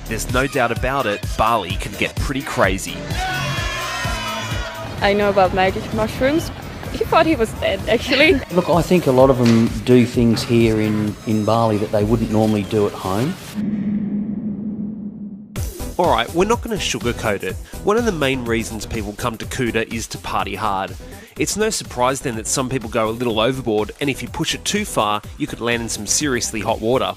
There's no doubt about it, Bali can get pretty crazy. I know about magic mushrooms. He thought he was dead, actually. Look, I think a lot of them do things here in Bali that they wouldn't normally do at home. Alright, we're not going to sugarcoat it. One of the main reasons people come to Kuta is to party hard. It's no surprise then that some people go a little overboard, and if you push it too far, you could land in some seriously hot water.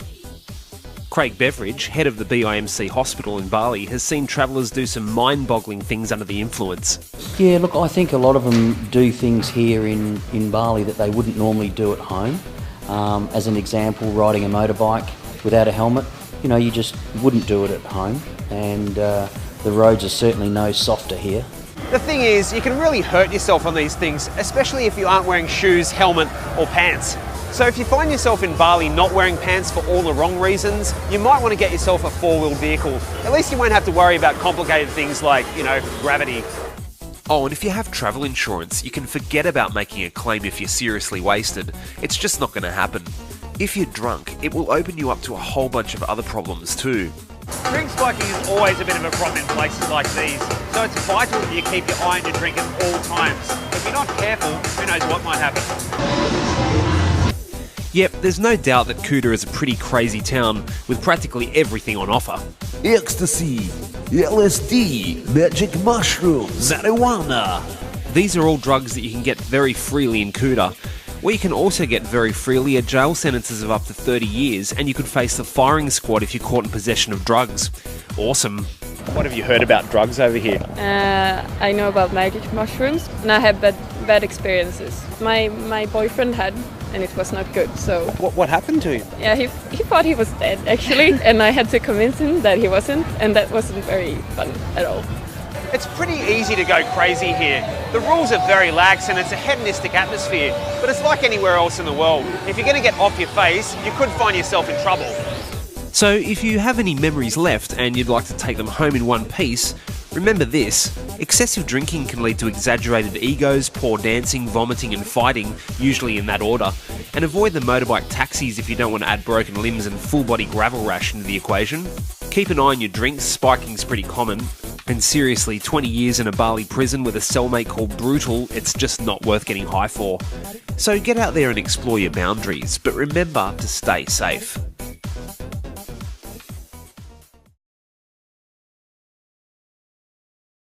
Craig Beveridge, head of the BIMC hospital in Bali, has seen travellers do some mind-boggling things under the influence. Yeah, look, I think a lot of them do things here in Bali that they wouldn't normally do at home. As an example, riding a motorbike without a helmet, you just wouldn't do it at home. And the roads are certainly no softer here. The thing is, you can really hurt yourself on these things, especially if you aren't wearing shoes, helmet or pants. So if you find yourself in Bali not wearing pants for all the wrong reasons, you might want to get yourself a four-wheel vehicle. At least you won't have to worry about complicated things like, gravity. Oh, and if you have travel insurance, you can forget about making a claim if you're seriously wasted. It's just not going to happen. If you're drunk, it will open you up to a whole bunch of other problems too. Drink spiking is always a bit of a problem in places like these, so it's vital that you keep your eye on your drink at all times. If you're not careful, who knows what might happen. Yep, there's no doubt that Kuta is a pretty crazy town with practically everything on offer. Ecstasy, LSD, magic mushrooms, marijuana. These are all drugs that you can get very freely in Kuta. Where you can also get very freely are jail sentences of up to 30 years, and you could face the firing squad if you're caught in possession of drugs. Awesome. What have you heard about drugs over here? I know about magic mushrooms, and I had bad experiences. My boyfriend had, and it was not good, so... What happened to him? Yeah, he thought he was dead, actually, and I had to convince him that he wasn't, and that wasn't very fun at all. It's pretty easy to go crazy here. The rules are very lax and it's a hedonistic atmosphere, but it's like anywhere else in the world. If you're going to get off your face, you could find yourself in trouble. So if you have any memories left and you'd like to take them home in one piece, remember this: excessive drinking can lead to exaggerated egos, poor dancing, vomiting and fighting, usually in that order. And avoid the motorbike taxis if you don't want to add broken limbs and full body gravel rash into the equation. Keep an eye on your drinks, spiking's pretty common. And seriously, 20 years in a Bali prison with a cellmate called Brutal, it's just not worth getting high for. So get out there and explore your boundaries, but remember to stay safe.